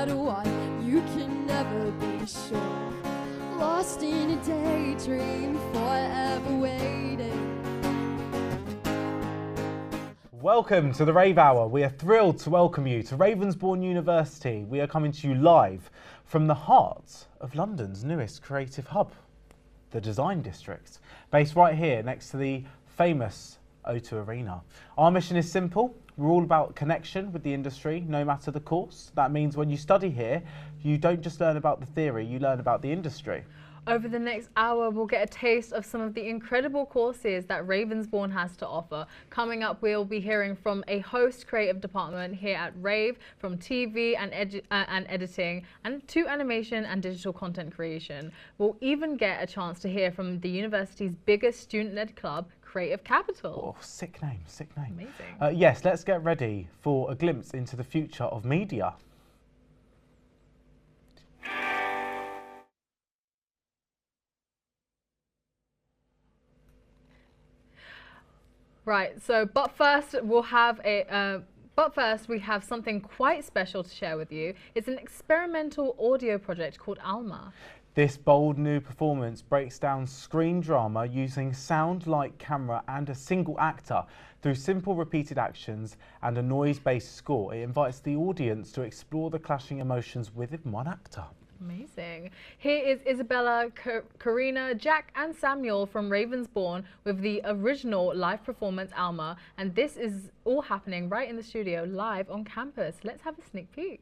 matter what, you can never be sure. Lost in a daydream, forever waiting. Welcome to the Rave Hour. We are thrilled to welcome you to Ravensbourne University. We are coming to you live from the heart of London's newest creative hub, the Design District, based right here next to the famous O2 Arena. Our mission is simple. We're all about connection with the industry, no matter the course. That means when you study here, you don't just learn about the theory, you learn about the industry. Over the next hour, we'll get a taste of some of the incredible courses that Ravensbourne has to offer. Coming up, we'll be hearing from a host creative department here at Rave, from TV and editing, and to animation and digital content creation. We'll even get a chance to hear from the university's biggest student-led club, Creative Capital. Oh, sick name, sick name. Amazing. Yes, let's get ready for a glimpse into the future of media. Right, so but first we have something quite special to share with you. It's an experimental audio project called Alma. This bold new performance breaks down screen drama using sound, light, camera and a single actor through simple repeated actions and a noise-based score. It invites the audience to explore the clashing emotions within one actor. Amazing. Here is Isabella, Karina, Jack and Samuel from Ravensbourne with the original live performance Alma, and this is all happening right in the studio live on campus. Let's have a sneak peek.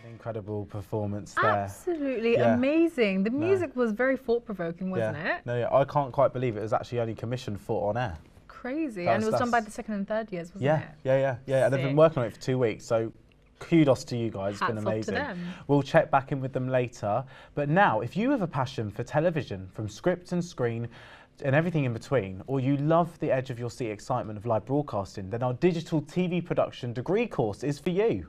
Incredible performance there. Absolutely amazing. The music was very thought-provoking, wasn't it? No, I can't quite believe it was actually only commissioned for on air. Crazy. And it was done by the second and third years, wasn't it? Yeah. And they've been working on it for 2 weeks, so kudos to you guys. It's been amazing. Hats off to them. We'll check back in with them later. But now, if you have a passion for television, from script and screen, and everything in between, or you love the edge of your seat excitement of live broadcasting, then our digital TV production degree course is for you.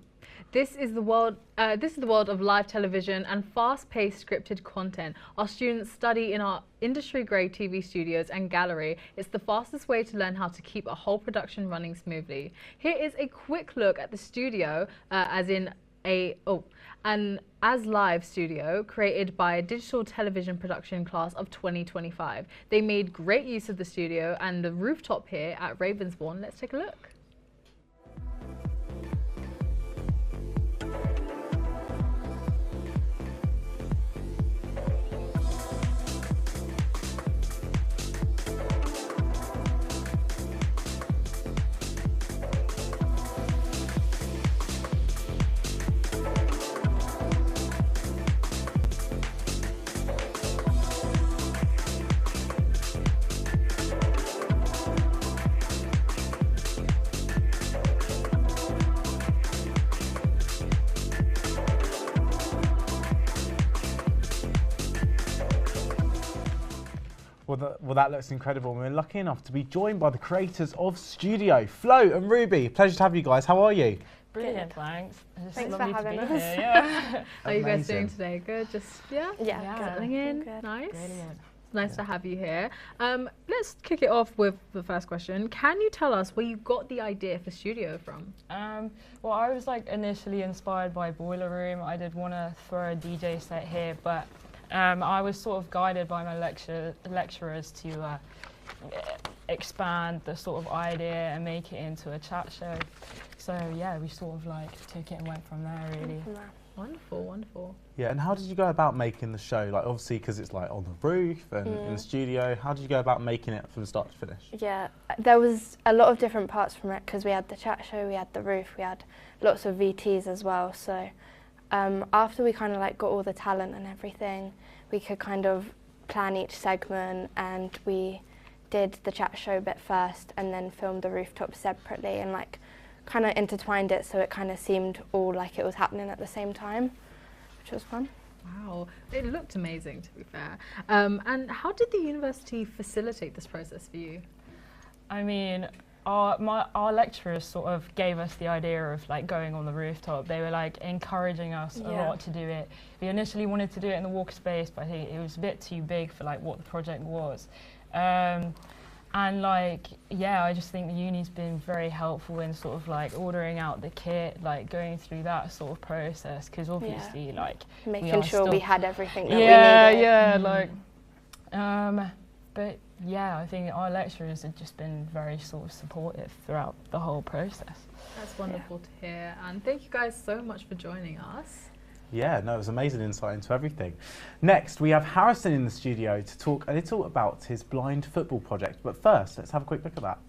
This is the world of live television and fast-paced scripted content. Our students study in our industry-grade TV studios and gallery. It's the fastest way to learn how to keep a whole production running smoothly. Here is a quick look at the studio, an As Live studio created by a digital television production class of 2025. They made great use of the studio and the rooftop here at Ravensbourne. Let's take a look. Well, that looks incredible. We're lucky enough to be joined by the creators of Studio, Flo and Ruby. Pleasure to have you guys. How are you? Brilliant, thanks. Thanks for having us. How are you guys doing today? Good? Just, yeah, settling in. Good. Nice. Brilliant. Nice to have you here. Let's kick it off with the first question. Can you tell us where you got the idea for Studio from? Well, I was like initially inspired by Boiler Room. I did want to throw a DJ set here, but I was sort of guided by my lecturers to expand the sort of idea and make it into a chat show. So yeah, we sort of like took it and went from there really. Wonderful, wonderful. Yeah, and how did you go about making the show? Like, obviously, because it's like on the roof and in the studio. How did you go about making it from start to finish? Yeah, there was a lot of different parts from it because we had the chat show, we had the roof, we had lots of VTs as well. So after we kind of like got all the talent and everything, we could kind of plan each segment, and we did the chat show bit first and then filmed the rooftop separately and like kind of intertwined it so it kind of seemed all like it was happening at the same time, which was fun. Wow, it looked amazing to be fair. And how did the university facilitate this process for you? I mean, our lecturers sort of gave us the idea of like going on the rooftop. They were like encouraging us a lot to do it. We initially wanted to do it in the walker space, but I think it was a bit too big for like what the project was. And like, yeah, I just think the uni's been very helpful in sort of like ordering out the kit, like going through that sort of process, because obviously like making sure we had everything that we needed. But yeah, I think our lecturers have just been very sort of supportive throughout the whole process. That's wonderful to hear, and thank you guys so much for joining us. Yeah, no, it was amazing insight into everything. Next, we have Harrison in the studio to talk a little about his blind football project. But first, let's have a quick look at that.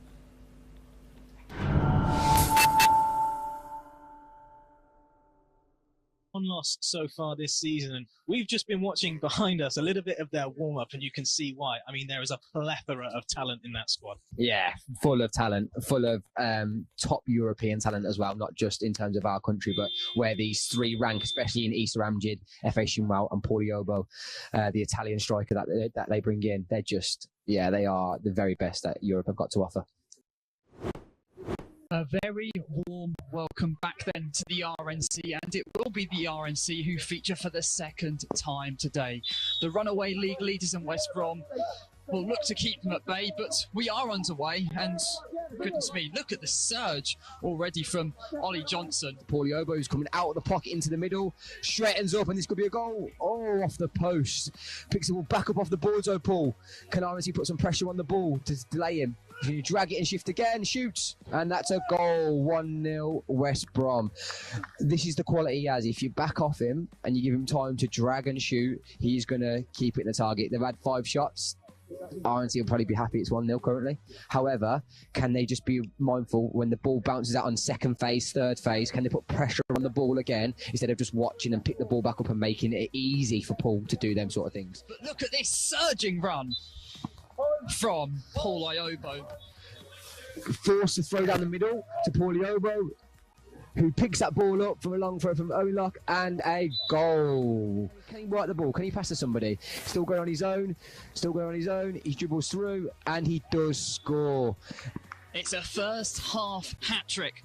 One loss so far this season, and we've just been watching behind us a little bit of their warm-up, and you can see why. I mean, there is a plethora of talent in that squad. Yeah, full of talent, full of top European talent as well, not just in terms of our country, but where these three rank, especially in Issa Amjad, Efe Shinwell and Paulie Obo, the Italian striker that they bring in. They're just, yeah, they are the very best that Europe have got to offer. A very warm welcome back then to the RNC, and it will be the RNC who feature for the second time today. The runaway league leaders in West Brom will look to keep them at bay, but we are underway, and goodness me, look at the surge already from Ollie Johnson. Paulie Obo is coming out of the pocket into the middle, straightens up, and this could be a goal. Oh, off the post. Picks the ball back up off the boards, Paul. Can RNC put some pressure on the ball to delay him? You drag it and shift again, shoots, and that's a goal. 1-0 West Brom. This is the quality he has. If you back off him and you give him time to drag and shoot, he's going to keep it in the target. They've had 5 shots. RNC will probably be happy it's 1-0 currently. However, can they just be mindful when the ball bounces out on second phase, third phase, can they put pressure on the ball again instead of just watching and pick the ball back up and making it easy for Paul to do them sort of things? But look at this surging run from Paul Iobo. Forced to throw down the middle to Paulie Obo, who picks that ball up from a long throw from Olak, and a goal. Can he work the ball? Can he pass to somebody? Still going on his own, he dribbles through, and he does score. It's a first half hat-trick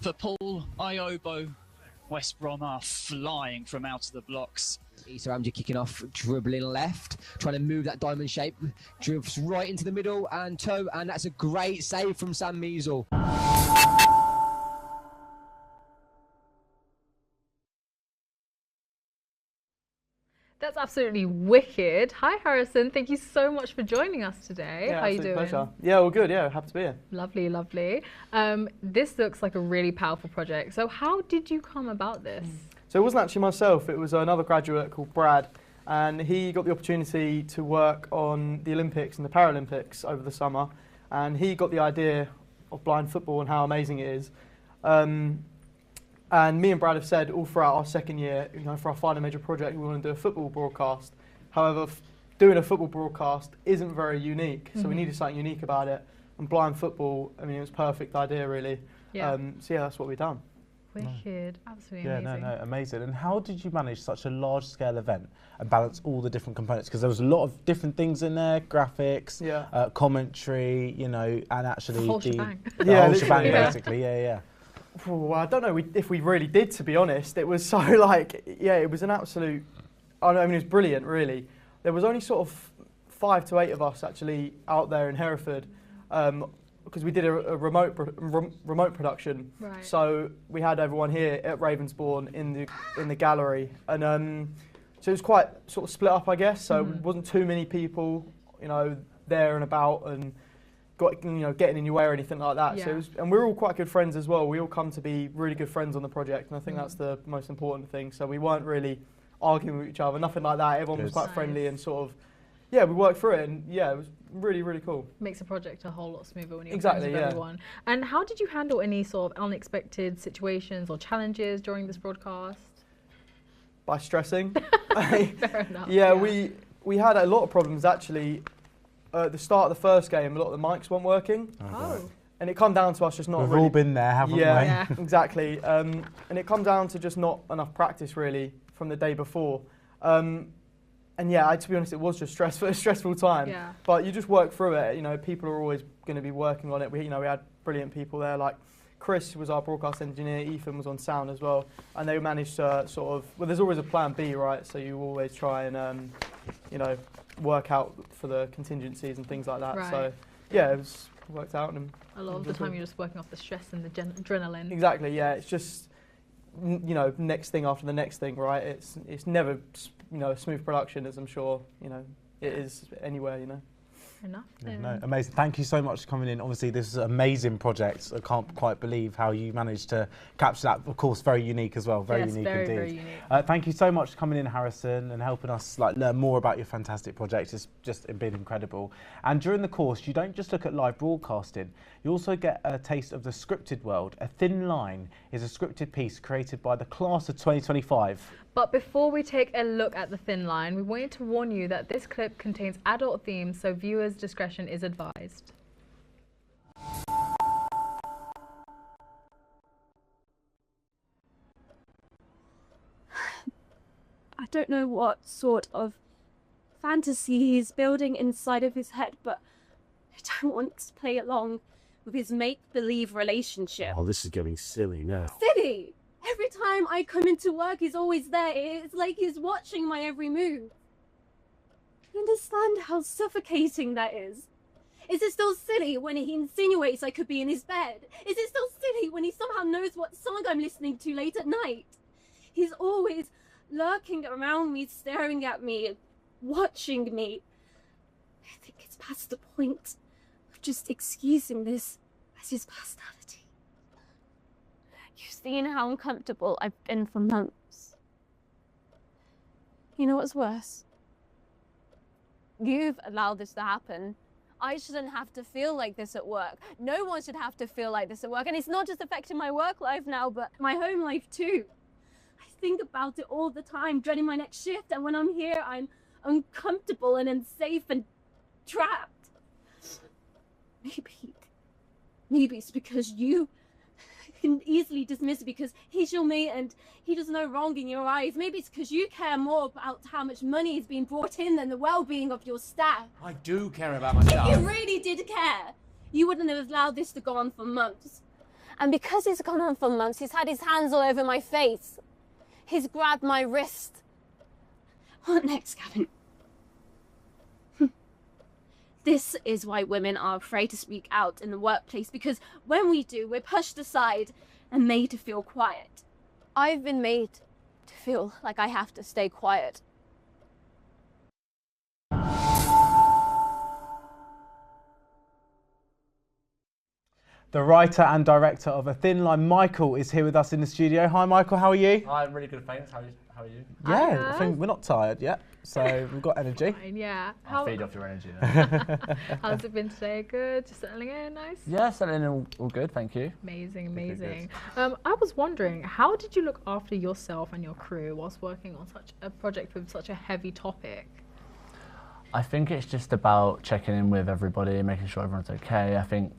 for Paul Iobo. West Brom are flying from out of the blocks. Issa Amjad kicking off, dribbling left, trying to move that diamond shape, dribbles right into the middle and toe, and that's a great save from Sam Measle. That's absolutely wicked. Hi Harrison, thank you so much for joining us today. Yeah, how are you doing? Pleasure. Yeah, all good. Yeah, happy to be here. Lovely, lovely. This looks like a really powerful project. So how did you come about this? So it wasn't actually myself, it was another graduate called Brad, and he got the opportunity to work on the Olympics and the Paralympics over the summer, and he got the idea of blind football and how amazing it is. And me and Brad have said all throughout our second year, you know, for our final major project, we want to do a football broadcast. However, doing a football broadcast isn't very unique, so we needed something unique about it. And blind football, I mean, it was a perfect idea, really. Yeah. So yeah, that's what we've done. Wicked, absolutely Yeah, amazing. no, amazing. And how did you manage such a large-scale event and balance all the different components? Because there was a lot of different things in there, graphics, commentary, you know, and actually whole shebang. the whole shebang, basically. Yeah. Well, I don't know if we really did, to be honest. It was so like, yeah, it was an absolute, I mean, it was brilliant, really. There was only sort of 5 to 8 of us actually out there in Hereford, because we did a remote production. Right. So we had everyone here at Ravensbourne in the gallery, and So it was quite sort of split up, I guess. So it wasn't too many people, you know, there and about and getting in your way or anything like that. Yeah. So it was, and we're all quite good friends as well. We all come to be really good friends on the project, and I think that's the most important thing. So we weren't really arguing with each other, nothing like that. Everyone was quite friendly and sort of, yeah, we worked through it, and yeah, it was really, really cool. Makes the project a whole lot smoother when you're Exactly, friends with everyone. And how did you handle any sort of unexpected situations or challenges during this broadcast? By stressing. Fair enough. Yeah, we had a lot of problems actually. At the start of the first game, a lot of the mics weren't working. Oh. And it come down to us just not We've really... all been there, haven't we? Yeah. Exactly. And it come down to just not enough practice really from the day before. And yeah, to be honest, it was just a stressful time. Yeah. But you just work through it. You know, people are always going to be working on it. We had brilliant people there, like Chris was our broadcast engineer, Ethan was on sound as well, and they managed to sort of, well, there's always a plan B, right? So you always try and, you know, work out for the contingencies and things like that. Right. So yeah, it worked out. And A lot of the time you're just working off the stress and the adrenaline. exactly, yeah. It's just, you know, next thing after the next thing, right? It's never, you know, a smooth production, as I'm sure, you know, it is anywhere, you know. Enough. Yeah, no, amazing. Thank you so much for coming in. Obviously, this is an amazing project. I can't quite believe how you managed to capture that. Of course, very unique as well. Very unique indeed. Very unique. Thank you so much for coming in, Harrison, and helping us learn more about your fantastic project. It's just been incredible. And during the course, you don't just look at live broadcasting. You also get a taste of the scripted world. A Thin Line is a scripted piece created by the class of 2025. But before we take a look at the Thin Line, we wanted to warn you that this clip contains adult themes, so viewers' discretion is advised. I don't know what sort of fantasy he's building inside of his head, but I don't want to play along with his make-believe relationship. Oh, this is getting silly now. Silly! Every time I come into work, he's always there. It's like he's watching my every move. You understand how suffocating that is? Is it still silly when he insinuates I could be in his bed? Is it still silly when he somehow knows what song I'm listening to late at night? He's always lurking around me, staring at me, watching me. I think it's past the point of just excusing this as his personality. You've seen how uncomfortable I've been for months. You know what's worse? You've allowed this to happen. I shouldn't have to feel like this at work. No one should have to feel like this at work. And it's not just affecting my work life now, but my home life too. I think about it all the time, dreading my next shift. And when I'm here, I'm uncomfortable and unsafe and trapped. Maybe it's because you can easily dismiss it because he's your mate and he does no wrong in your eyes. Maybe it's because you care more about how much money is being brought in than the well-being of your staff. I do care about my staff. If you really did care, you wouldn't have allowed this to go on for months. And because it's gone on for months, he's had his hands all over my face. He's grabbed my wrist. What next, Gavin? This is why women are afraid to speak out in the workplace, because when we do, we're pushed aside and made to feel quiet. I've been made to feel like I have to stay quiet. The writer and director of A Thin Line, Michael, is here with us in the studio. Hi, Michael, how are you? Hi, I'm really good, thanks. How are you? Yeah, I think we're not tired yet, so we've got energy. Fine, yeah. I'll feed off your energy. How's it been today? Good? Just settling in? Nice? Yeah, settling in all good, thank you. Amazing, Good, amazing. I was wondering, how did you look after yourself and your crew whilst working on such a project with such a heavy topic? I think it's just about checking in with everybody, making sure everyone's okay. I think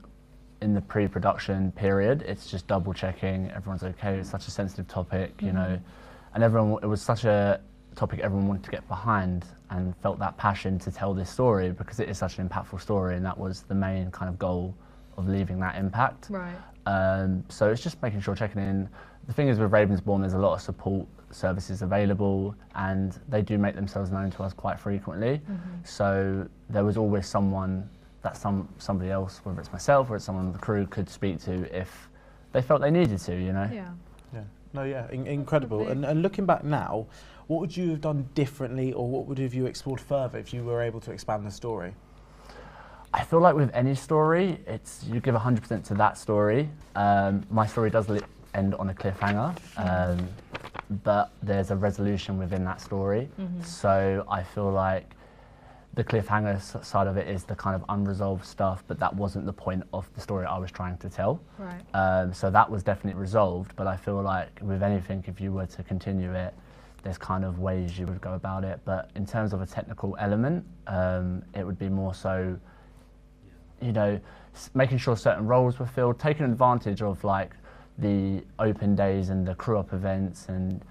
in the pre-production period, it's just double checking everyone's okay. It's such a sensitive topic, you know, and it was such a topic everyone wanted to get behind and felt that passion to tell this story because it is such an impactful story, and that was the main kind of goal of leaving that impact. Right. So it's just making sure, checking in. The thing is with Ravensbourne, there's a lot of support services available and they do make themselves known to us quite frequently. So there was always someone that somebody else, whether it's myself or it's someone on the crew, could speak to if they felt they needed to, you know? Yeah. No, yeah, incredible. And looking back now, what would you have done differently, or what would have you explored further if you were able to expand the story? I feel like with any story, it's you give 100% to that story. My story does end on a cliffhanger, but there's a resolution within that story. So I feel like the cliffhanger side of it is the kind of unresolved stuff, but that wasn't the point of the story I was trying to tell. Right. So that was definitely resolved, but I feel like with anything, if you were to continue it, there's kind of ways you would go about it. But in terms of a technical element, it would be more so, you know, making sure certain roles were filled, taking advantage of like the open days and the crew up events, and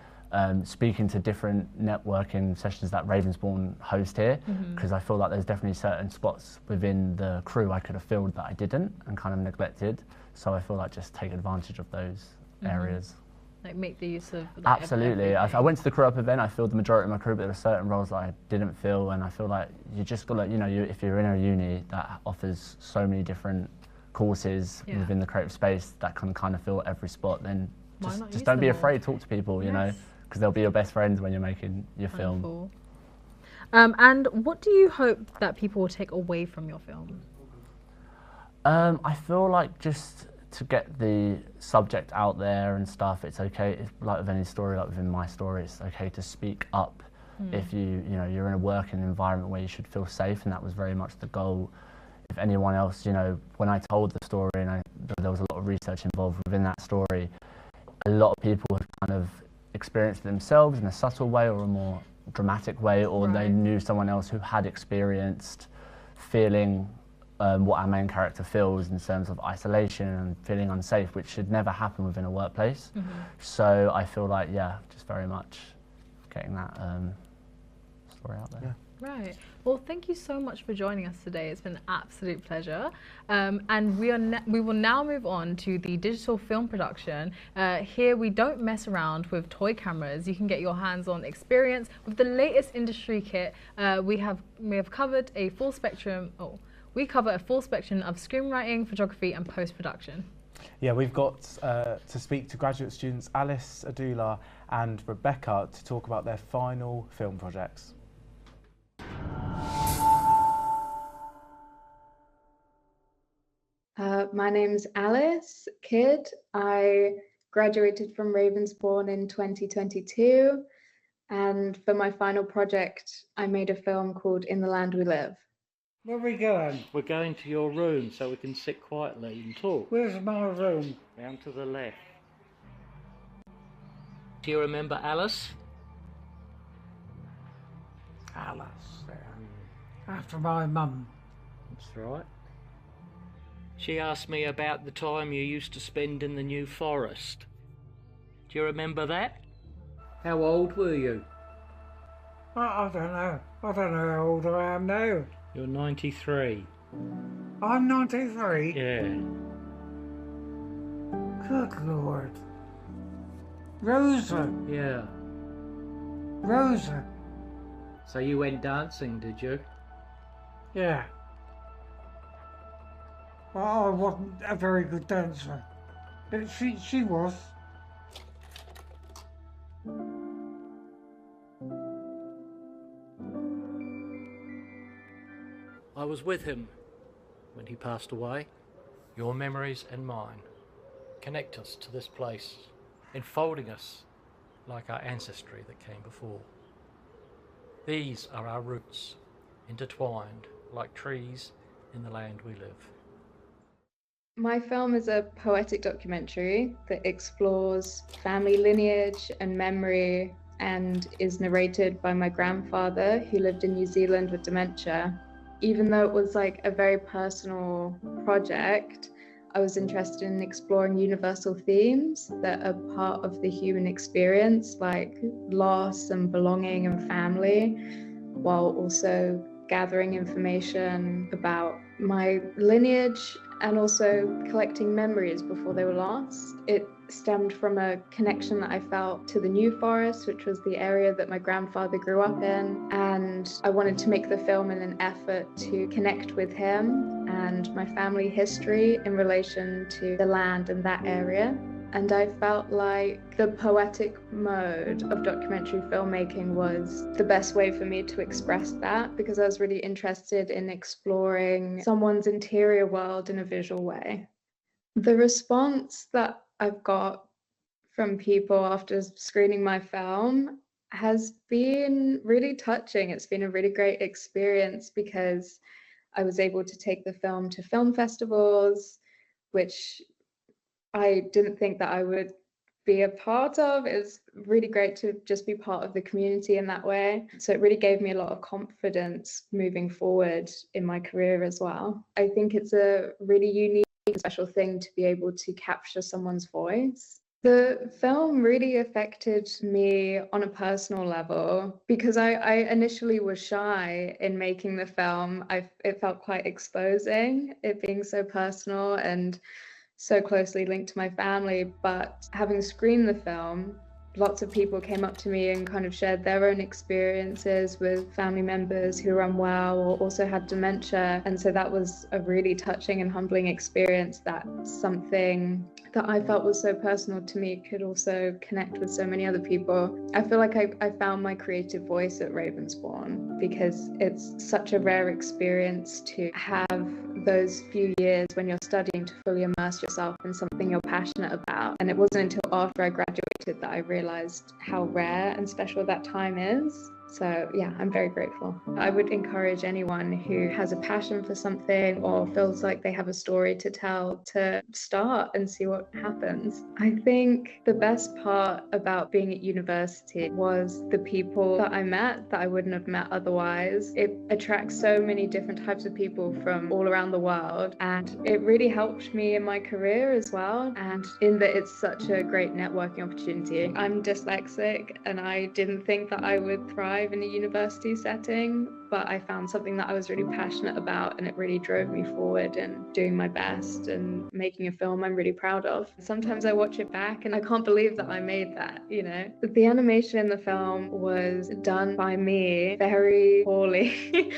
speaking to different networking sessions that Ravensbourne host here, because I feel like there's definitely certain spots within the crew I could have filled that I didn't and kind of neglected. So I feel like just take advantage of those areas. Like make the use of Absolutely. I went to the crew up event, I filled the majority of my crew, but there were certain roles that I didn't fill, and I feel like you just got to, you know, if you're in a uni that offers so many different courses within the creative space that can kind of fill every spot, then just don't be afraid, talk to people, you know, because they'll be your best friends when you're making your film. And what do you hope that people will take away from your film? I feel like just to get the subject out there and stuff, it's okay. It's like with any story, like within my story, it's okay to speak up if you know you're in a working environment where you should feel safe, and that was very much the goal. If anyone else, you know, when I told the story and there was a lot of research involved within that story, a lot of people have kind of experienced it themselves in a subtle way or a more dramatic way, or they knew someone else who had experienced feeling what our main character feels in terms of isolation and feeling unsafe, which should never happen within a workplace. So I feel like, yeah, just very much getting that story out there. Right. Well, thank you so much for joining us today. It's been an absolute pleasure. And we will now move on to the digital film production. Here we don't mess around with toy cameras. You can get your hands-on experience with the latest industry kit. We have covered a full spectrum. We cover a full spectrum of screenwriting, photography, and post-production. Yeah, we've got to speak to graduate students Alice, Adula, and Rebecca to talk about their final film projects. My name's Alice Kidd. I graduated from Ravensbourne in 2022, and for my final project, I made a film called In the Land We Live. Where are we going? We're going to your room so we can sit quietly and talk. Where's my room? Down to the left. Do you remember Alice? Alice. After my mum. That's right. She asked me about the time you used to spend in the New Forest. Do you remember that? How old were you? I don't know. I don't know how old I am now. You're 93. I'm 93? Yeah. Good Lord. Rosa. Yeah. Rosa. So you went dancing, did you? Yeah. Well, I wasn't a very good dancer, but she was. I was with him when he passed away. Your memories and mine connect us to this place, enfolding us like our ancestry that came before. These are our roots, intertwined like trees in the land we live. My film is a poetic documentary that explores family lineage and memory and is narrated by my grandfather who lived in New Zealand with dementia. Even though it was like a very personal project, I was interested in exploring universal themes that are part of the human experience, like loss and belonging and family, while also gathering information about my lineage and also collecting memories before they were lost. It stemmed from a connection that I felt to the New Forest, which was the area that my grandfather grew up in, and I wanted to make the film in an effort to connect with him and my family history in relation to the land and that area. and I felt like the poetic mode of documentary filmmaking was the best way for me to express that, because I was really interested in exploring someone's interior world in a visual way. The response that I've got from people after screening my film has been really touching. It's been a really great experience because I was able to take the film to film festivals, which I didn't think that I would be a part of. It was really great to just be part of the community in that way. So it really gave me a lot of confidence moving forward in my career as well. I think it's a really unique, special thing to be able to capture someone's voice. The film really affected me on a personal level because I initially was shy in making the film. It felt quite exposing, it being so personal and so closely linked to my family. But having screened the film, lots of people came up to me and kind of shared their own experiences with family members who were unwell or also had dementia. And so that was a really touching and humbling experience, that something that I felt was so personal to me could also connect with so many other people. I feel like I found my creative voice at Ravensbourne because it's such a rare experience to have those few years when you're studying to fully immerse yourself in something you're passionate about. And it wasn't until after I graduated that I realized how rare and special that time is. So yeah, I'm very grateful. I would encourage anyone who has a passion for something or feels like they have a story to tell to start and see what happens. I think the best part about being at university was the people that I met that I wouldn't have met otherwise. It attracts so many different types of people from all around the world, and it really helped me in my career as well, and in that it's such a great networking opportunity. I'm dyslexic and I didn't think that I would thrive in a university setting, but I found something that I was really passionate about, and it really drove me forward in doing my best and making a film I'm really proud of. Sometimes I watch it back and I can't believe that I made that, you know. The animation in the film was done by me very poorly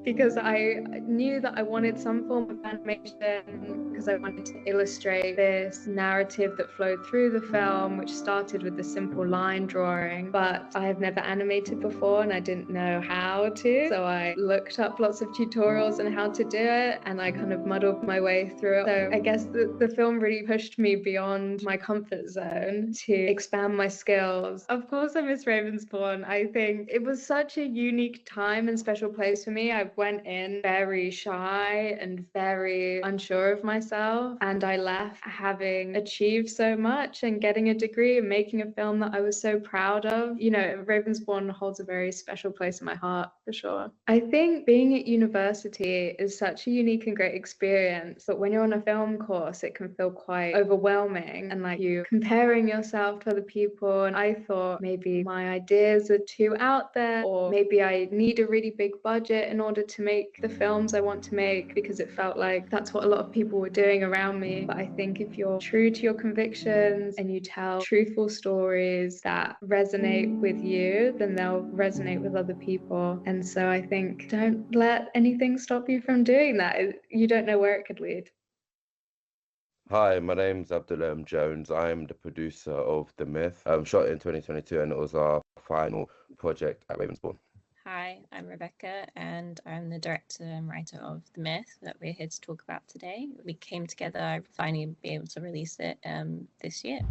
because I knew that I wanted some form of animation because I wanted to illustrate this narrative that flowed through the film, which started with the simple line drawing, but I have never animated before and I didn't know how to. So I looked up lots of tutorials on how to do it and I kind of muddled my way through it. So I guess the film really pushed me beyond my comfort zone to expand my skills. Of course I miss Ravensbourne. I think it was such a unique time and special place for me. I went in very shy and very unsure of myself, and I left having achieved so much and getting a degree and making a film that I was so proud of. You know, Ravensbourne holds a very special place in my heart for sure. I think being at university is such a unique and great experience, but when you're on a film course it can feel quite overwhelming and like you comparing yourself to other people, and I thought maybe my ideas are too out there, or maybe I need a really big budget in order to make the films I want to make, because it felt like that's what a lot of people were doing around me. But I think if you're true to your convictions and you tell truthful stories that resonate with you, then they'll resonate with other people. And so I think don't let anything stop you from doing that. You don't know where it could lead. Hi, my name's Abdullah Jones. I'm the producer of The Myth. Shot in 2022 and it was our final project at Ravensbourne. Hi, I'm Rebecca and I'm the director and writer of The Myth that we're here to talk about today. We came together, finally be able to release it this year.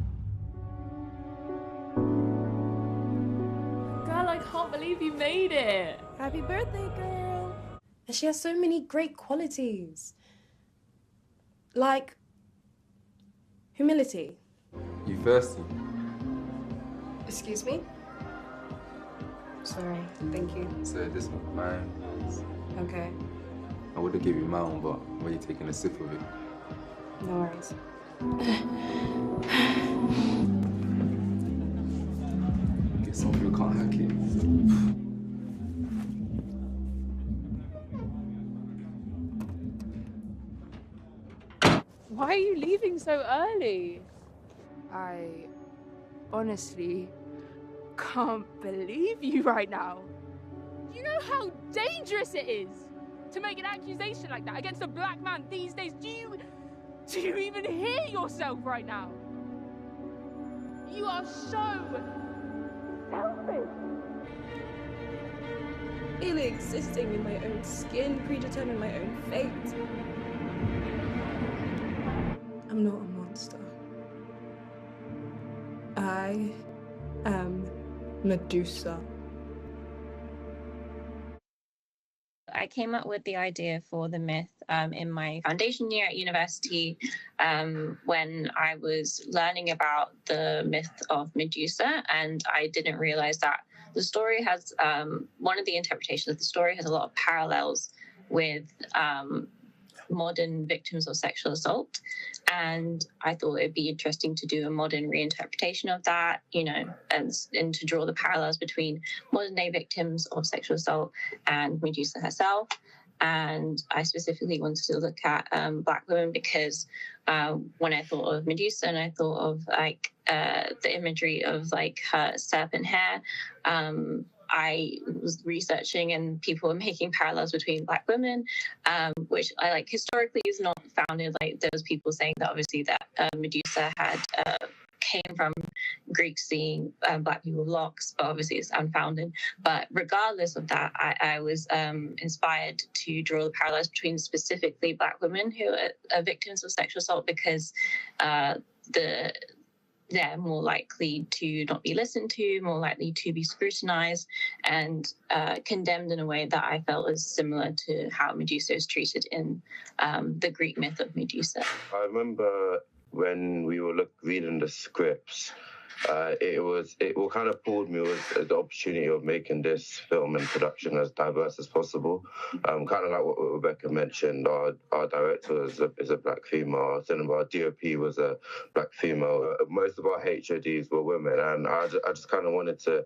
Girl, I can't believe you made it. Happy birthday, girl. And she has so many great qualities. Like humility. You thirsty? Excuse me? Sorry, thank you. So this one's mine. Okay, I would have given you mine, but were you taking a sip of it? no worries. Get something you can't hack it. Why are you leaving so early? I honestly can't believe you right now. You know how dangerous it is to make an accusation like that against a black man these days? Do you even hear yourself right now? You are so selfish. Merely existing in my own skin, predetermine my own fate. I'm not a monster. I am Medusa. I came up with the idea for the myth in my foundation year at university when I was learning about the myth of Medusa, and I didn't realize that the story has, one of the interpretations of the story has a lot of parallels with modern victims of sexual assault. And I thought it'd be interesting to do a modern reinterpretation of that, you know, and to draw the parallels between modern day victims of sexual assault and Medusa herself. And I specifically wanted to look at Black women because when I thought of Medusa and I thought of like the imagery of like her serpent hair, I was researching and people were making parallels between Black women, which I like historically is not founded. Like there was people saying that obviously that Medusa had came from Greeks seeing Black people with locks, but obviously it's unfounded. But regardless of that, I was inspired to draw the parallels between specifically Black women who are victims of sexual assault because they're more likely to not be listened to, more likely to be scrutinized and condemned in a way that I felt was similar to how Medusa is treated in the Greek myth of Medusa. I remember when we were reading the scripts, it kind of pulled me with the opportunity of making this film and production as diverse as possible. Kind of like what Rebecca mentioned, our director is a Black female, our DOP was a Black female. Most of our HODs were women, and I just kind of wanted to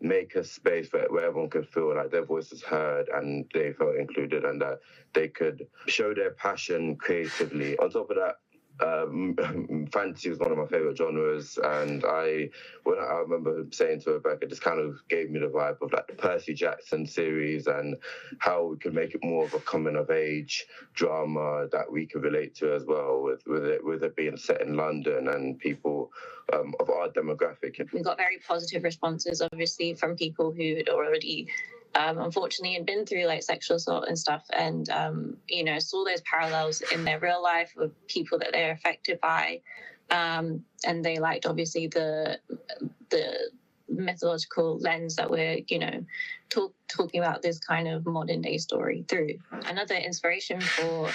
make a space where everyone could feel like their voice is heard and they felt included and that they could show their passion creatively. On top of that, fantasy was one of my favorite genres, and I remember saying to Rebecca, this kind of gave me the vibe of like the Percy Jackson series and how we could make it more of a coming of age drama that we could relate to as well, with it being set in London and people of our demographic. We got very positive responses, obviously, from people who had already unfortunately had been through like sexual assault and stuff, and you know, saw those parallels in their real life with people that they're affected by, and they liked obviously the mythological lens that we're, you know, talking about this kind of modern day story through. Another inspiration for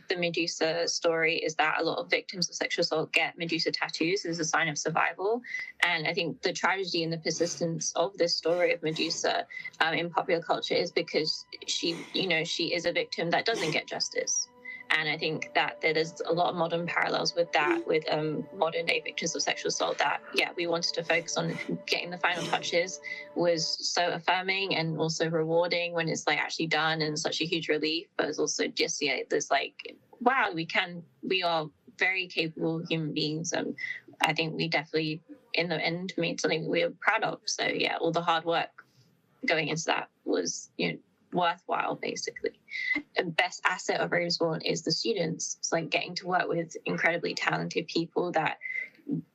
the Medusa story is that a lot of victims of sexual assault get Medusa tattoos as a sign of survival. And I think the tragedy and the persistence of this story of Medusa in popular culture is because she is a victim that doesn't get justice. And I think that there's a lot of modern parallels with that, with modern day victims of sexual assault, that, yeah, we wanted to focus on getting the final touches was so affirming and also rewarding when it's like actually done and such a huge relief. But it's also just, yeah, there's like, wow, we are very capable human beings. And I think we definitely, in the end, made something we were proud of. So yeah, all the hard work going into that was, you know, worthwhile, basically. The best asset of Ravensbourne is the students. It's like getting to work with incredibly talented people that,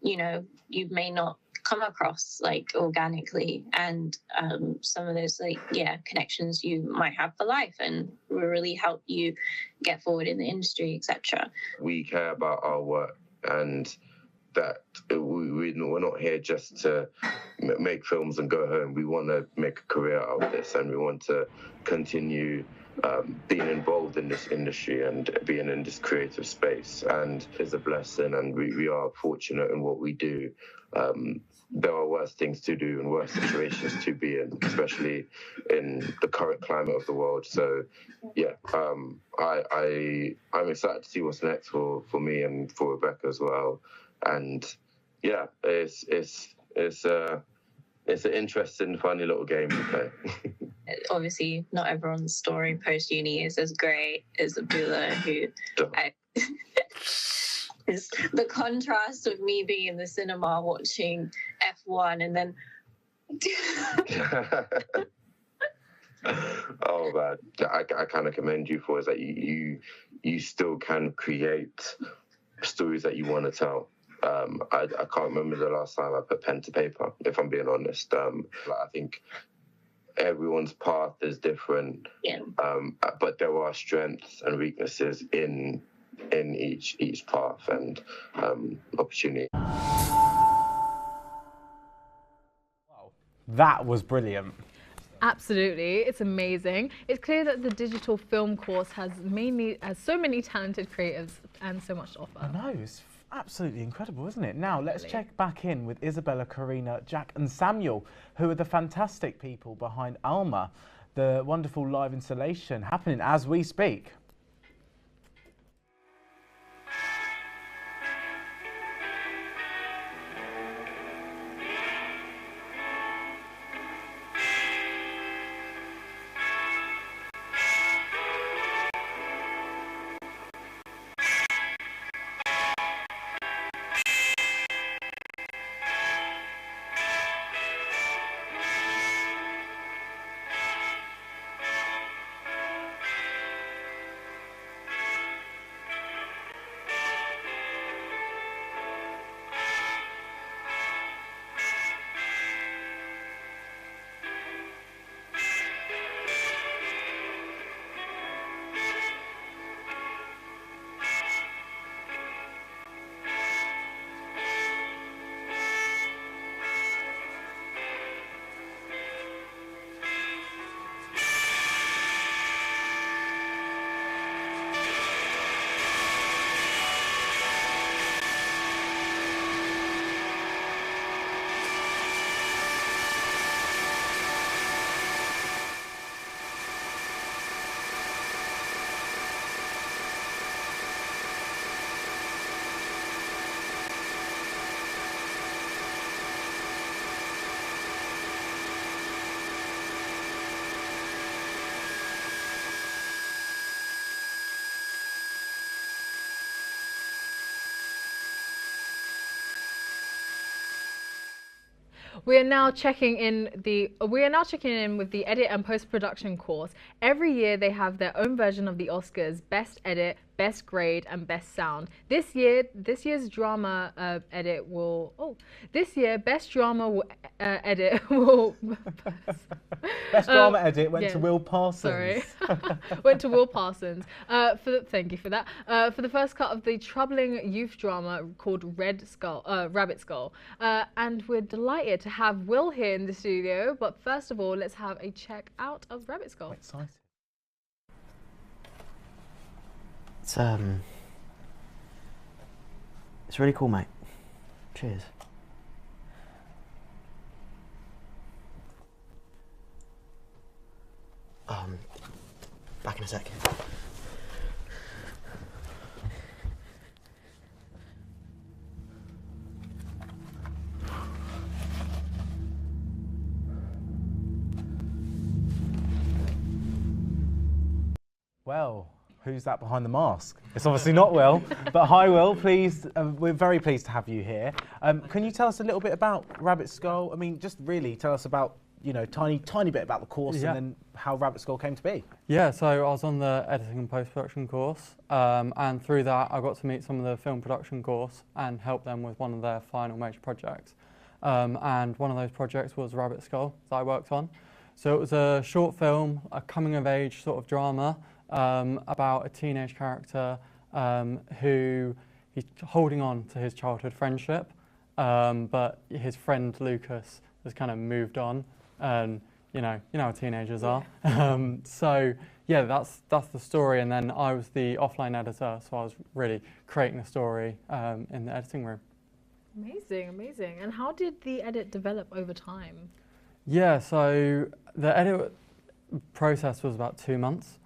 you know, you may not come across like organically, and some of those like, yeah, connections you might have for life and will really help you get forward in the industry, etc. We care about our work, and that we're not here just to make films and go home. We want to make a career out of this, and we want to continue being involved in this industry and being in this creative space. And it's a blessing, and we are fortunate in what we do. There are worse things to do and worse situations to be in, especially in the current climate of the world. So, yeah, I'm excited to see what's next for me and for Rebecca as well. And yeah, it's an interesting, funny little game to play. Obviously, not everyone's story post-uni is as great as Abdullah, who is the contrast of me being in the cinema watching F1 and then... Oh man, I kind of commend you for is that you still can create stories that you want to tell. I can't remember the last time I put pen to paper, if I'm being honest. I think everyone's path is different, but there are strengths and weaknesses in each path and opportunity. That was brilliant. Absolutely, it's amazing. It's clear that the digital film course has so many talented creatives and so much to offer. I know, it's absolutely incredible, isn't it? Now, let's check back in with Isabella, Karina, Jack and Samuel, who are the fantastic people behind Alma, the wonderful live installation happening as we speak. We are now checking in with the edit and post-production course. Every year they have their own version of the Oscars: Best Edit, Best Grade and Best Sound. This year's drama edit will Best Drama edit will Best drama edit went to Will Parsons. Sorry, went to Will Parsons. Thank you for that. For the first cut of the troubling youth drama called Rabbit Skull. And we're delighted to have Will here in the studio. But first of all, let's have a check out of Rabbit Skull. Excited. It's really cool, mate. Cheers. Back in a sec. Well, who's that behind the mask? It's obviously not Will, but hi Will, pleased, we're very pleased to have you here. Can you tell us a little bit about Rabbit Skull? I mean, just really tell us about, you know, tiny bit about the course and then how Rabbit Skull came to be. Yeah, so I was on the editing and post-production course, and through that I got to meet some of the film production course and help them with one of their final major projects. And one of those projects was Rabbit Skull that I worked on. So it was a short film, a coming-of-age sort of drama, about a teenage character who he's holding on to his childhood friendship, but his friend Lucas has kind of moved on, and you know how teenagers are. So yeah, that's the story. And then I was the offline editor, so I was really creating the story in the editing room. Amazing, amazing. And how did the edit develop over time? Yeah, so the edit process was about 2 months.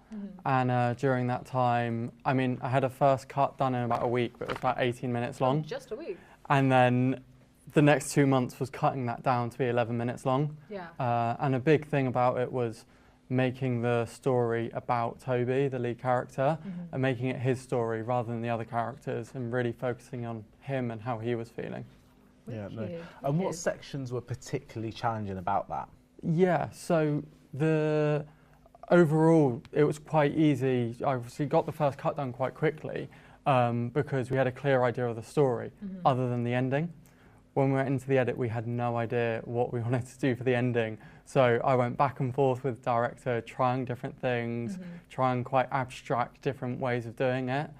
And during that time, I mean, I had a first cut done in about a week, but it was about 18 minutes long. Just a week. And then the next 2 months was cutting that down to be 11 minutes long. Yeah. And a big thing about it was making the story about Toby, the lead character, and making it his story rather than the other characters, and really focusing on him and how he was feeling. Yeah. No. And what sections were particularly challenging about that? Yeah, so overall, it was quite easy. I obviously got the first cut done quite quickly, because we had a clear idea of the story, other than the ending. When we went into the edit, we had no idea what we wanted to do for the ending. So I went back and forth with the director, trying different things, trying quite abstract different ways of doing it.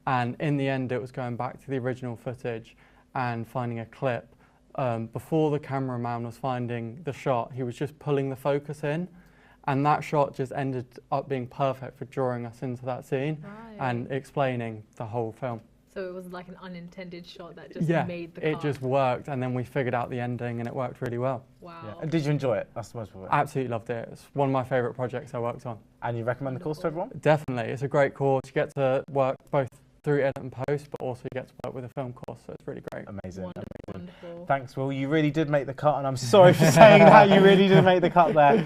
And in the end, it was going back to the original footage and finding a clip. Before the cameraman was finding the shot, he was just pulling the focus in. And that shot just ended up being perfect for drawing us into that scene and explaining the whole film. So it was like an unintended shot that just made the cut. It just worked, and then we figured out the ending and it worked really well. Wow. Yeah. And did you enjoy it? That's the most important. Absolutely loved it. It's one of my favourite projects I worked on. And you recommend the course to everyone? Definitely. It's a great course. You get to work both through edit and post, but also you get to work with a film course, so it's really great. Amazing. Wonderful. Thanks, Will. You really did make the cut, and I'm sorry for saying that. You really did make the cut there.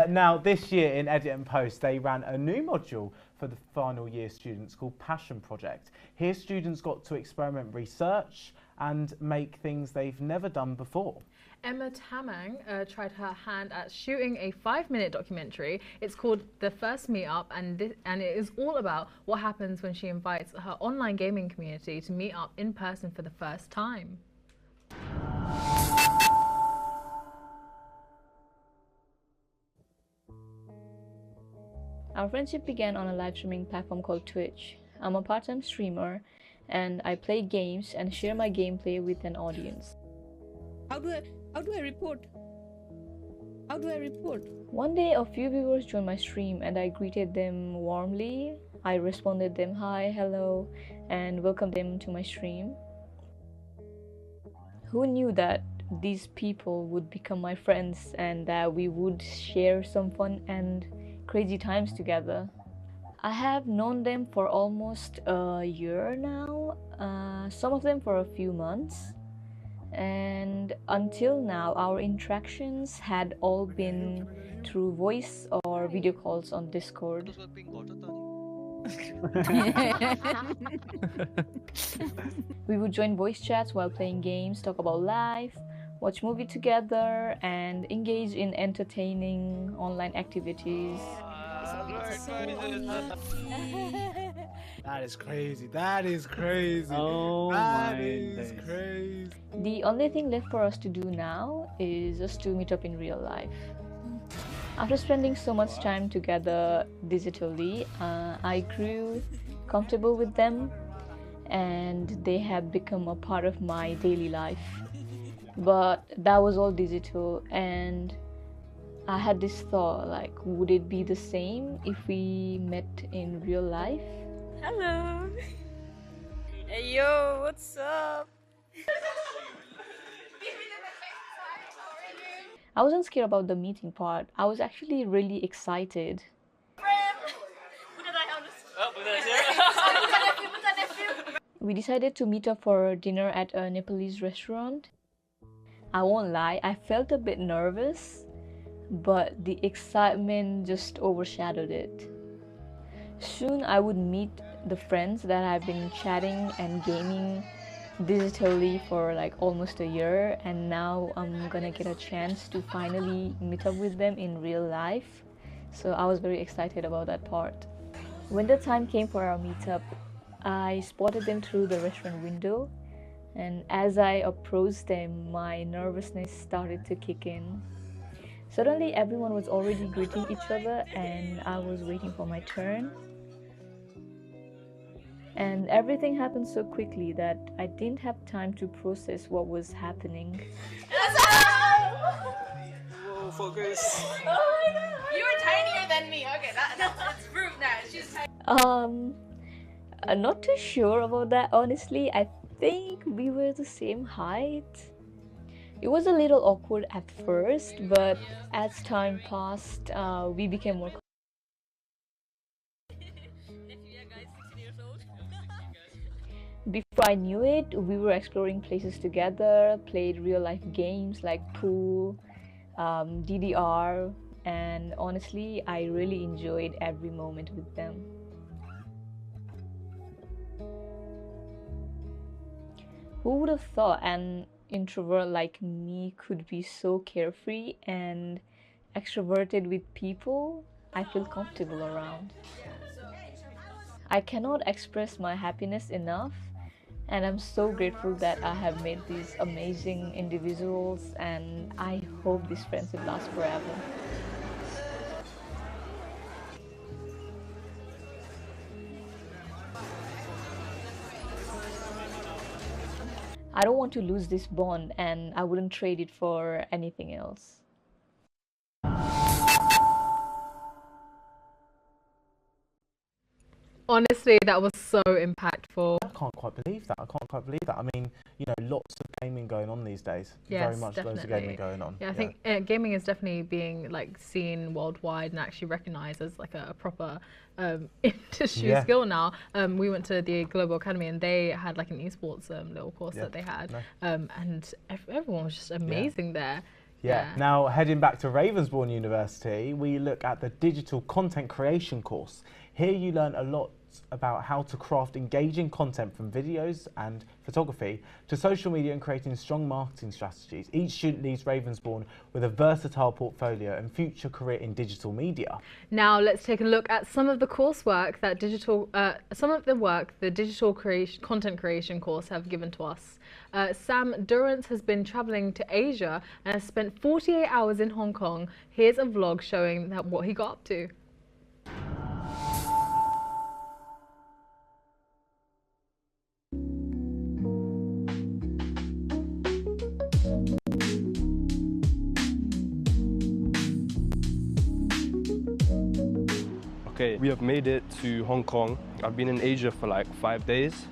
Now, this year in Edit and Post, they ran a new module for the final year students called Passion Project. Here, students got to experiment research and make things they've never done before. Emma Tamang tried her hand at shooting a 5-minute documentary. It's called The First Meetup, and it is all about what happens when she invites her online gaming community to meet up in person for the first time. Our friendship began on a live streaming platform called Twitch. I'm a part-time streamer and I play games and share my gameplay with an audience. How do I report? How do I report? One day a few viewers joined my stream and I greeted them warmly. I responded them hi, hello, and welcomed them to my stream. Who knew that these people would become my friends and that we would share some fun and crazy times together. I have known them for almost a year now, some of them for a few months, and until now our interactions had all been through voice or video calls on Discord. We would join voice chats while playing games, talk about life, watch movie together, and engage in entertaining online activities. That is crazy. That is crazy. Oh that my is days. crazy. The only thing left for us to do now is just to meet up in real life. After spending so much time together digitally, I grew comfortable with them and they have become a part of my daily life. But that was all digital, and I had this thought, like, would it be the same if we met in real life? Hello. Hey yo, what's up? I wasn't scared about the meeting part. I was actually really excited. We decided to meet up for dinner at a Nepalese restaurant. I won't lie, I felt a bit nervous, but the excitement just overshadowed it. Soon I would meet the friends that I've been chatting and gaming digitally for like almost a year, and now I'm gonna get a chance to finally meet up with them in real life. So I was very excited about that part. When the time came for our meetup, I spotted them through the restaurant window, and as I approached them, my nervousness started to kick in. Suddenly everyone was already greeting each other and I was waiting for my turn. And everything happened so quickly that I didn't have time to process what was happening. Whoa, focus. Oh my God. You were tinier than me. Okay, that's proof now. She's tiny. I'm not too sure about that, honestly. I think we were the same height. It was a little awkward at first, but as time passed, we became more. Before I knew it, we were exploring places together, played real-life games like pool, DDR, and honestly, I really enjoyed every moment with them. Who would have thought an introvert like me could be so carefree and extroverted with people I feel comfortable around? I cannot express my happiness enough, and I'm so grateful that I have made these amazing individuals, and I hope this friendship lasts forever. I don't want to lose this bond, and I wouldn't trade it for anything else. Honestly, that was so impactful. I can't quite believe that. I can't quite believe that. I mean, you know, lots of gaming going on these days. Yes, Very much loads of gaming going on. Yeah, I think gaming is definitely being like seen worldwide and actually recognized as like a proper industry skill now. We went to the Global Academy and they had like an esports little course that they had, and everyone was just amazing there. Yeah. Now, heading back to Ravensbourne University, we look at the digital content creation course. Here you learn a lot about how to craft engaging content from videos and photography to social media and creating strong marketing strategies. Each student leaves Ravensbourne with a versatile portfolio and future career in digital media. Now let's take a look at some of the coursework that the digital content creation course have given to us. Sam Durrance has been traveling to Asia and has spent 48 hours in Hong Kong. Here's a vlog showing what he got up to. Okay, we have made it to Hong Kong. I've been in Asia for like 5 days,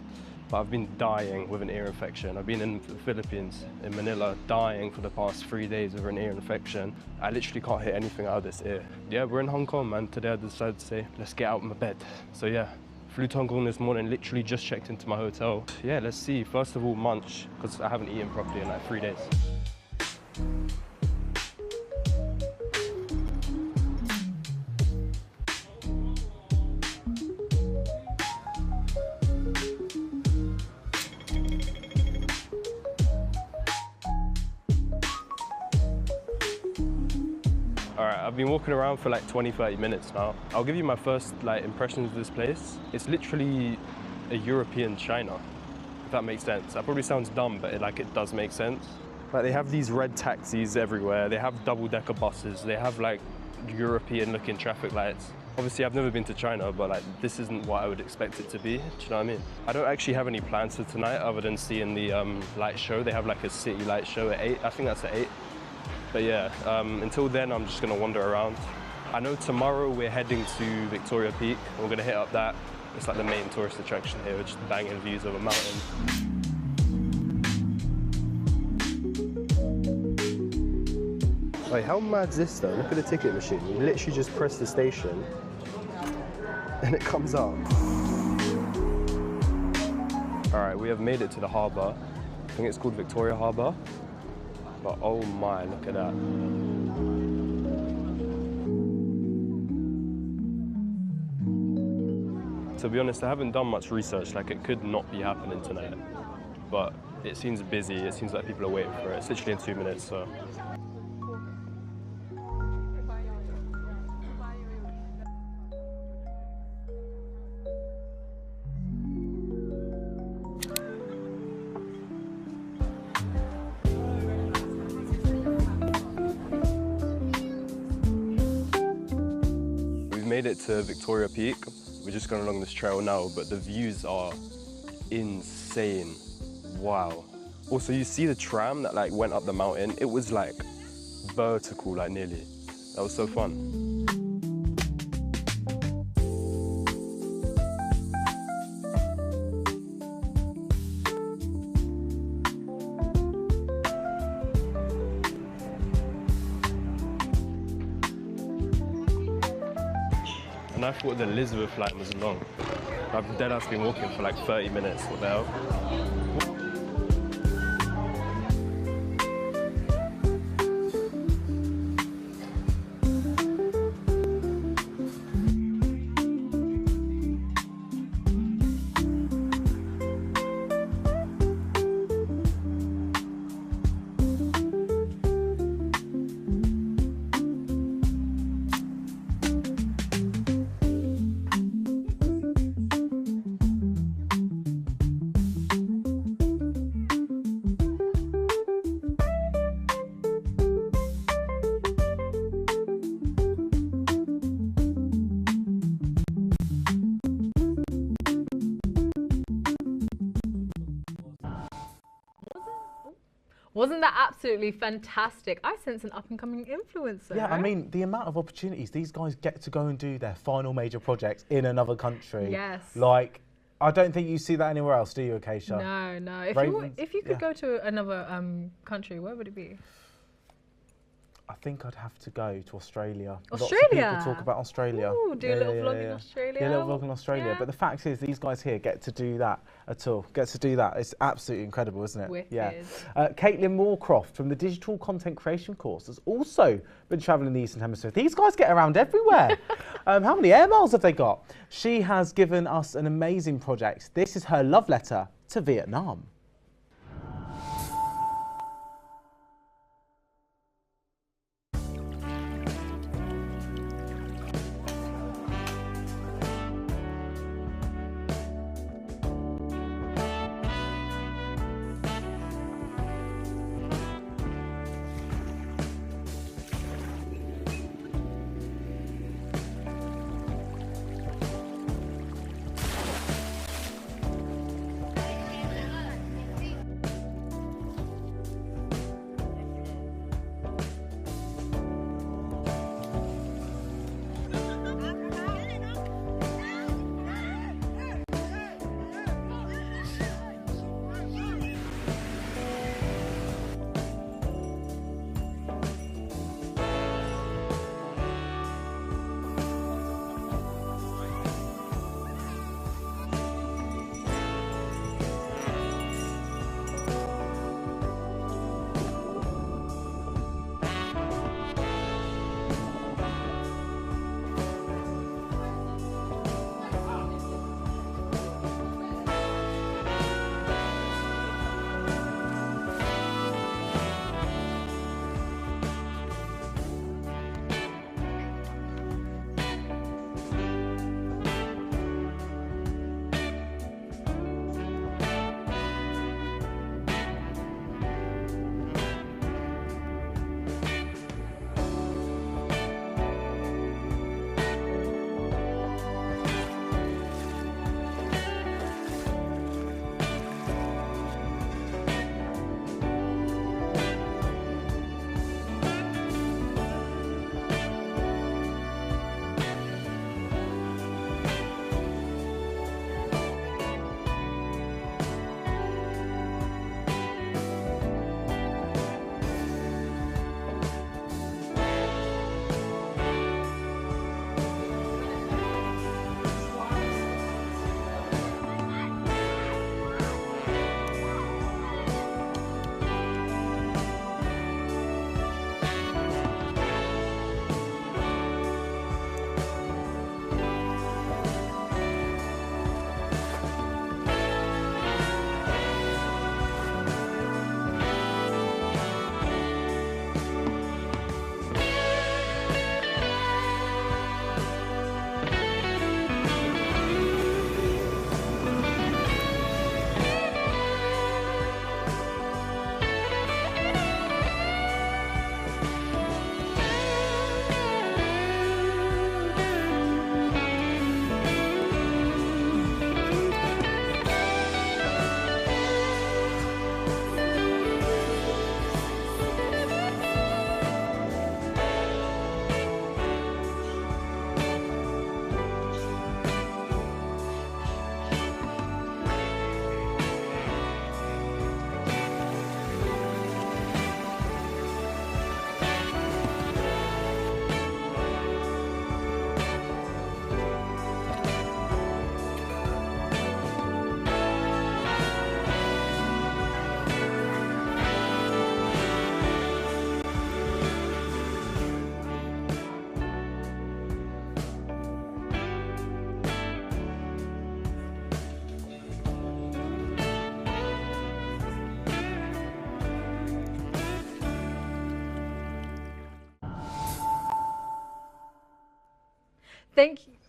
but I've been dying with an ear infection. I've been in the Philippines, in Manila, dying for the past 3 days with an ear infection. I literally can't hear anything out of this ear. Yeah, we're in Hong Kong, man. Today I decided to say, let's get out of my bed. So yeah, flew to Hong Kong this morning, literally just checked into my hotel. Yeah, let's see. First of all, munch, because I haven't eaten properly in like 3 days. Alright, I've been walking around for like 20-30 minutes now. I'll give you my first like impressions of this place. It's literally a European China, if that makes sense. That probably sounds dumb, but it does make sense. Like they have these red taxis everywhere, they have double-decker buses, they have like European-looking traffic lights. Obviously, I've never been to China, but like this isn't what I would expect it to be. Do you know what I mean? I don't actually have any plans for tonight other than seeing the light show. They have like a city light show at 8. I think that's at 8. But yeah, until then, I'm just gonna wander around. I know tomorrow we're heading to Victoria Peak. We're gonna hit up that. It's like the main tourist attraction here, which is banging views of a mountain. Wait, how mad's this though? Look at the ticket machine. You literally just press the station and it comes up. All right, we have made it to the harbour. I think it's called Victoria Harbour. But oh my, look at that. To be honest, I haven't done much research, like it could not be happening tonight. But it seems busy, it seems like people are waiting for it. It's literally in 2 minutes, so. Made it to Victoria Peak. We're just going along this trail now, but the views are insane. Wow. Also, you see the tram that like went up the mountain? It was like vertical, like nearly. That was so fun. And I thought the Elizabeth line was long. I've deadass been walking for like 30 minutes. What the hell? Wasn't that absolutely fantastic? I sense an up-and-coming influencer. Yeah, I mean, the amount of opportunities these guys get to go and do their final major projects in another country. Yes. Like, I don't think you see that anywhere else, do you, Acacia? No, no. If you could go to another country, where would it be? I think I'd have to go to Australia. Australia? Lots of people talk about Australia. Ooh, do a little vlog in Australia. Yeah, a little vlog in Australia. Yeah. But the fact is, these guys here get to do that at all. Get to do that. It's absolutely incredible, isn't it? Wicked. Yeah. Caitlin Moorcroft from the Digital Content Creation course has also been travelling the Eastern Hemisphere. These guys get around everywhere. How many air miles have they got? She has given us an amazing project. This is her love letter to Vietnam.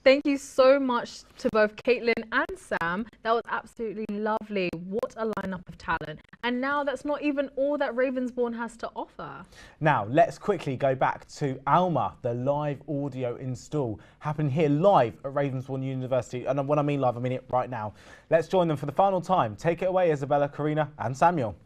Thank you so much to both Caitlin and Sam. That was absolutely lovely. What a lineup of talent. And now that's not even all that Ravensbourne has to offer. Now, let's quickly go back to Alma, the live audio install happening here live at Ravensbourne University. And when I mean live, I mean it right now. Let's join them for the final time. Take it away, Isabella, Karina and Samuel.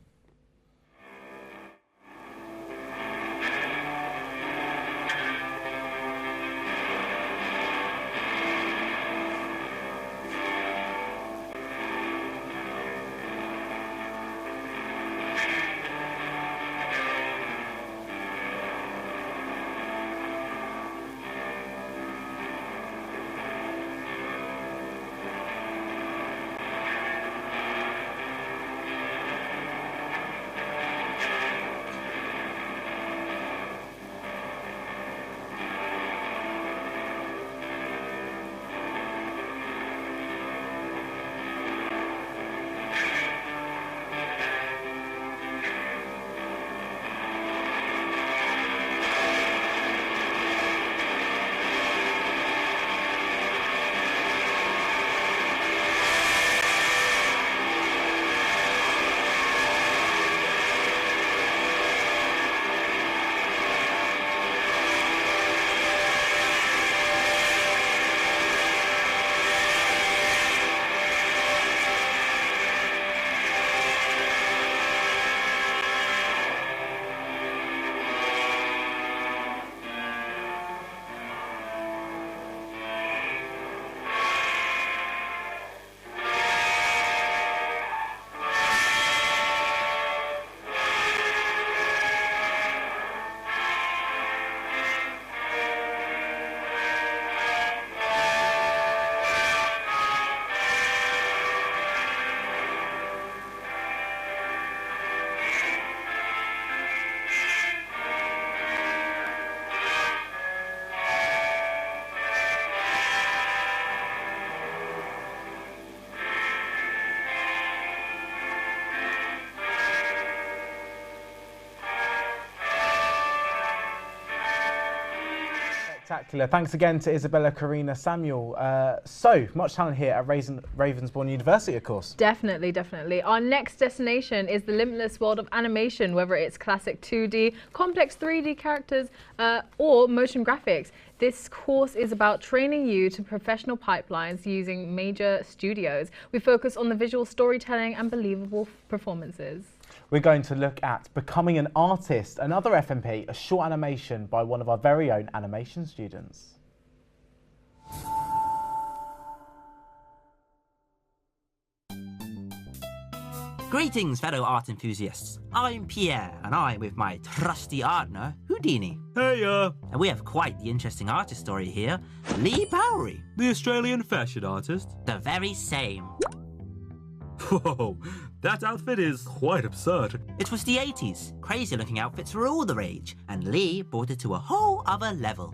Spectacular. Thanks again to Isabella Karina Samuel. So much talent here at Ravensbourne University, of course. Definitely, definitely. Our next destination is the limitless world of animation, whether it's classic 2D, complex 3D characters, or motion graphics. This course is about training you to professional pipelines using major studios. We focus on the visual storytelling and believable performances. We're going to look at Becoming an Artist, another FMP, a short animation by one of our very own animation students. Greetings, fellow art enthusiasts. I'm Pierre, and I'm with my trusty partner, Houdini. Heya! And we have quite the interesting artist story here. Lee Bowery. The Australian fashion artist? The very same. Whoa, that outfit is quite absurd. It was the 80s. Crazy-looking outfits were all the rage, and Lee brought it to a whole other level.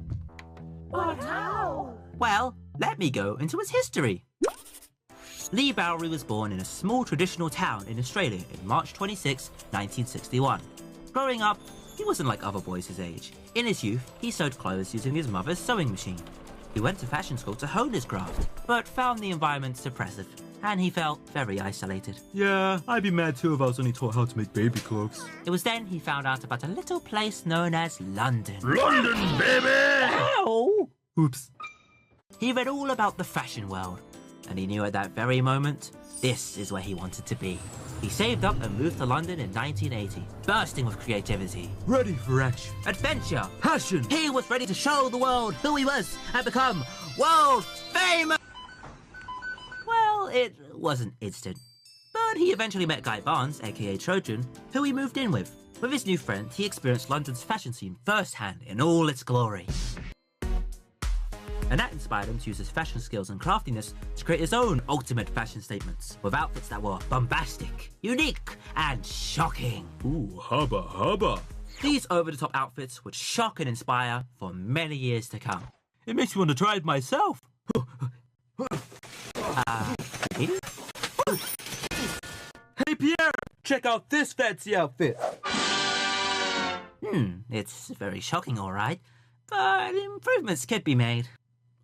But how? Well, let me go into its history. Lee Bowery was born in a small traditional town in Australia in March 26, 1961. Growing up, he wasn't like other boys his age. In his youth, he sewed clothes using his mother's sewing machine. He went to fashion school to hone his craft, but found the environment suppressive, and he felt very isolated. Yeah, I'd be mad too if I was only taught how to make baby clothes. It was then he found out about a little place known as London. London, baby! Ow! Oops. He read all about the fashion world, and he knew at that very moment, this is where he wanted to be. He saved up and moved to London in 1980, bursting with creativity. Ready for action. Adventure. Passion. He was ready to show the world who he was and become world famous. Well, it wasn't instant, but he eventually met Guy Barnes, aka Trojan, who he moved in with. With his new friend, he experienced London's fashion scene firsthand in all its glory. And that inspired him to use his fashion skills and craftiness to create his own ultimate fashion statements, with outfits that were bombastic, unique, and shocking. Ooh, hubba hubba. These over-the-top outfits would shock and inspire for many years to come. It makes me want to try it myself. Hey Pierre, check out this fancy outfit. It's very shocking, all right, but improvements could be made.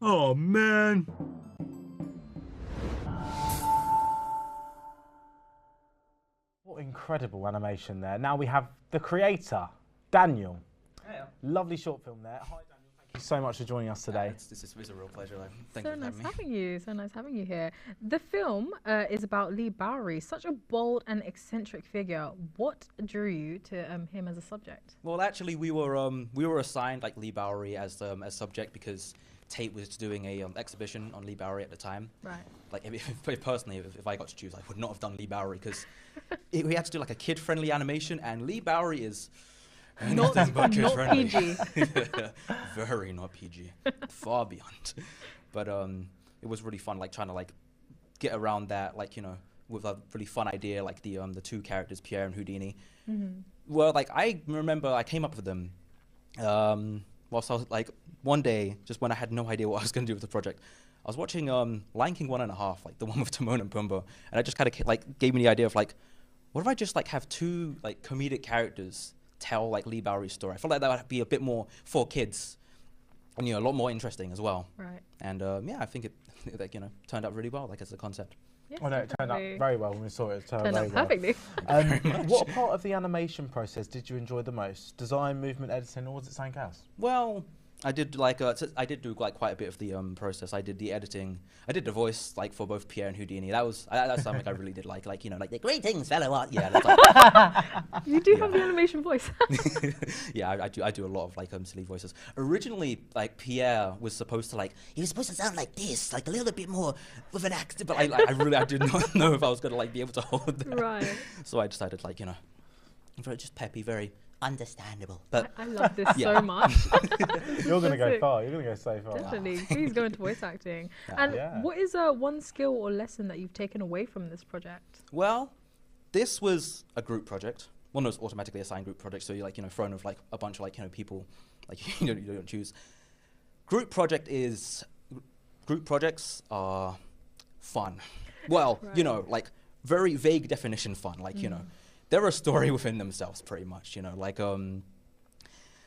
Oh, man. What incredible animation there. Now we have the creator, Daniel. Hey. Lovely short film there. Hi, Daniel. Thank you so much for joining us today. This is a real pleasure. Thank So you for nice having me. having you. So nice having you here. The film is about Lee Bowery, such a bold and eccentric figure. What drew you to him as a subject? Well, actually, we were assigned like Lee Bowery as subject because Tate was doing a exhibition on Lee Bowery at the time. Right. Like personally, if I got to choose, I would not have done Lee Bowery because we had to do like a kid-friendly animation, and Lee Bowery is Not- anything but not kid-friendly. PG. Very not PG, far beyond. But it was really fun, like trying to like get around that, like with a really fun idea, like the two characters, Pierre and Houdini. Mm-hmm. Well, like I remember I came up with them whilst I was like one day, just when I had no idea what I was going to do with the project. I was watching Lion King 1.5, like the one with Timon and Pumbaa, and I just kind of like gave me the idea of like, what if I just like have two like comedic characters tell like Lee Bowery's story? I felt like that would be a bit more for kids, and a lot more interesting as well. Right. And yeah, I think it like, turned out really well, like as a concept. Yeah, Oh no, it turned out very well when we saw it. It Turned very out well. perfectly. What part of the animation process did you enjoy the most? Design, movement, editing, or was it something else? Well, I did like I did do like quite a bit of the process. I did the editing. I did the voice like for both Pierre and Houdini. that's something I really did like like the greetings fellow art. Yeah, that's like, You do have the animation voice. yeah, I do a lot of like silly voices. Originally, like Pierre was supposed to he was supposed to sound like this, like a little bit more with an accent, but I did not know if I was gonna like be able to hold that. Right. So I decided very just peppy, very understandable. But I love this yeah. so much. You're going to go That's it. far. You're going to go so far. Definitely. Please go into voice acting. And Yeah. what is one skill or lesson that you've taken away from this project? Well, this was a group project. One was automatically assigned group project, so you're thrown with like a bunch of people you don't choose. Group projects are fun. Well, like very vague definition fun. They're a story within themselves, pretty much.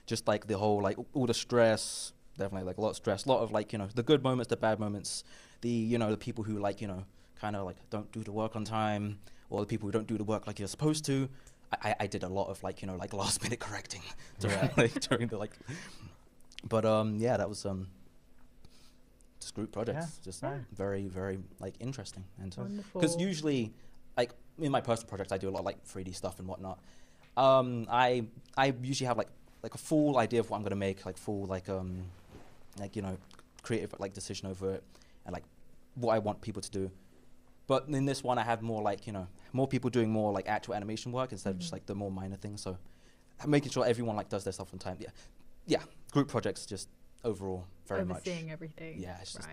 Just like the whole all the stress, definitely like a lot of stress, a lot of like, you know, the good moments, the bad moments, the, you know, the people who like, you know, kind of like don't do the work on time, or the people who don't do the work like you're supposed to. I did a lot of like, you know, like last minute correcting during the like, but yeah, that was just group projects, just very, very like interesting. And because usually, like in my personal projects, I do a lot of like 3D stuff and whatnot. I usually have like a full idea of what I'm gonna make, like full like you know, creative like decision over it, and like what I want people to do. But in this one, I have more like, you know, more people doing more like actual animation work instead of just like the more minor things. So I'm making sure everyone like does their stuff on time. Yeah, group projects just overall very much. Overseeing everything. Yeah, it's just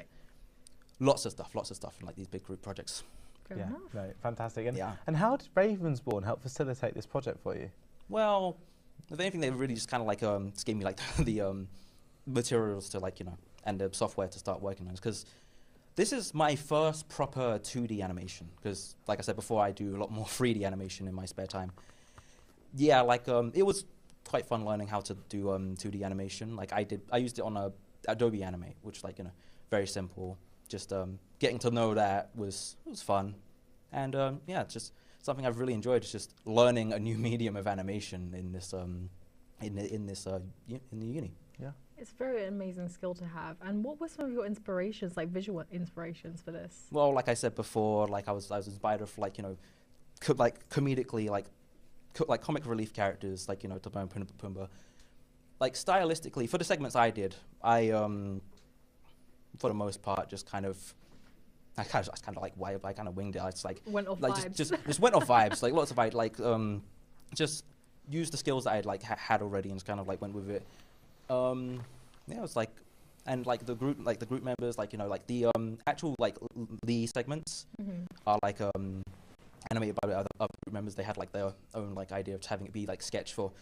lots of stuff in like these big group projects. Fair enough. No, fantastic. And how did Ravensbourne help facilitate this project for you? Well, if anything, they really just kind of like just gave me like the materials to like, you know, and the software to start working on. Because this is my first proper 2D animation. Because, like I said before, I do a lot more 3D animation in my spare time. Yeah, like it was quite fun learning how to do 2D animation. Like I used it on Adobe Animate, which like, you know, very simple. Just getting to know that was fun, and yeah, it's just something I've really enjoyed. Is just learning a new medium of animation in this in the uni. Yeah, it's a very amazing skill to have. And what were some of your inspirations, like visual inspirations for this? Well, like I said before, like I was inspired of like, you know, comedically like comic relief characters, like, you know, Timon and Pumbaa. Like stylistically, for the segments I did, I for the most part just kind of I kind of like winged it. I just like went off like vibes. just went off vibes, like lots of vibes, like just used the skills that I had had already and just kind of like went with it. Yeah, it was like, and like the group members, like, you know, like the actual like the segments are like animated by other group members. They had like their own like idea of having it be like sketch for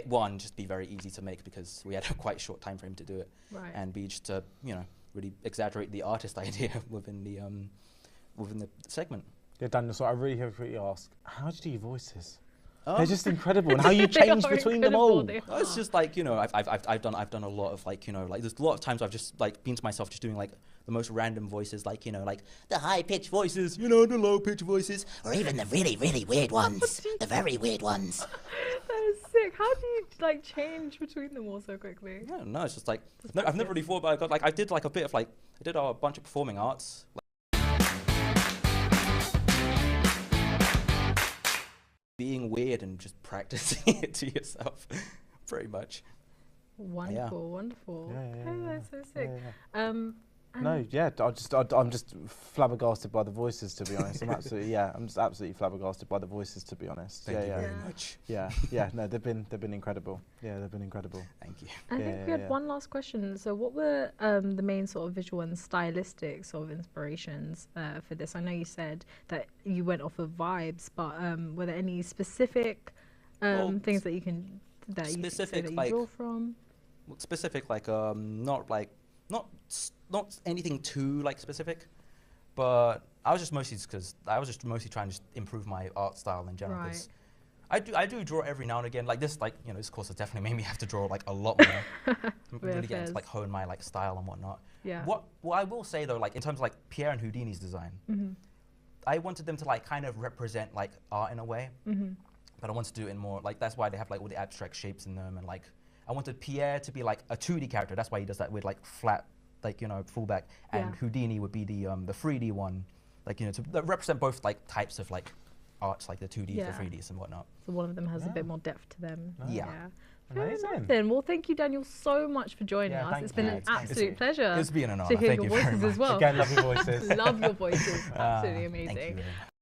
one, just be very easy to make because we had a quite short time frame to do it, and B, just to, you know, really exaggerate the artist idea within the segment. Yeah, Daniel, so I really hope you ask, how did you do your voices? They're just incredible, and how you change between them all. Well, it's just like, you know, I've done a lot of like, you know, like there's a lot of times I've just like been to myself just doing like the most random voices, like, you know, like the high pitched voices, you know, the low pitched voices, or even the really, really weird ones, the very weird ones. That is sick. How do you like change between them all so quickly? I don't know. It's just like I've never really thought about it. Like I did like a bit of like I did a bunch of performing arts. Being weird and just practicing it to yourself, pretty much. Wonderful, wonderful. That's so sick. No, yeah, I'm just flabbergasted by the voices, to be honest. I'm just absolutely flabbergasted by the voices, to be honest. Thank you very much. Yeah, no, they've been incredible. Yeah, they've been incredible. Thank you. I think we had one last question. So what were the main sort of visual and stylistic sort of inspirations for this? I know you said that you went off of vibes, but were there any specific things that you can draw from? Specific, like not anything too like specific, but I was just mostly trying to improve my art style in general. Because I do draw every now and again. Like this, like, you know, this course has definitely made me have to draw like a lot more. Really getting to like hone my like style and whatnot. Yeah. What I will say though, like in terms of like Pierre and Houdini's design, I wanted them to like kind of represent like art in a way, but I wanted to do it in more like, that's why they have like all the abstract shapes in them, and like I wanted Pierre to be like a 2D character. That's why he does that with like flat, like, you know, fullback, and Houdini would be the 3D one, like, you know, to represent both like types of like arts, like the 2D, the 3Ds and whatnot. So one of them has a bit more depth to them. Yeah. Amazing. Then, well, thank you, Daniel, so much for joining us. It's been an absolute pleasure. It's been an honor. To hear Thank your you very voices much. as well. Again, love your voices. Love your voices. Absolutely amazing. Thank you very much.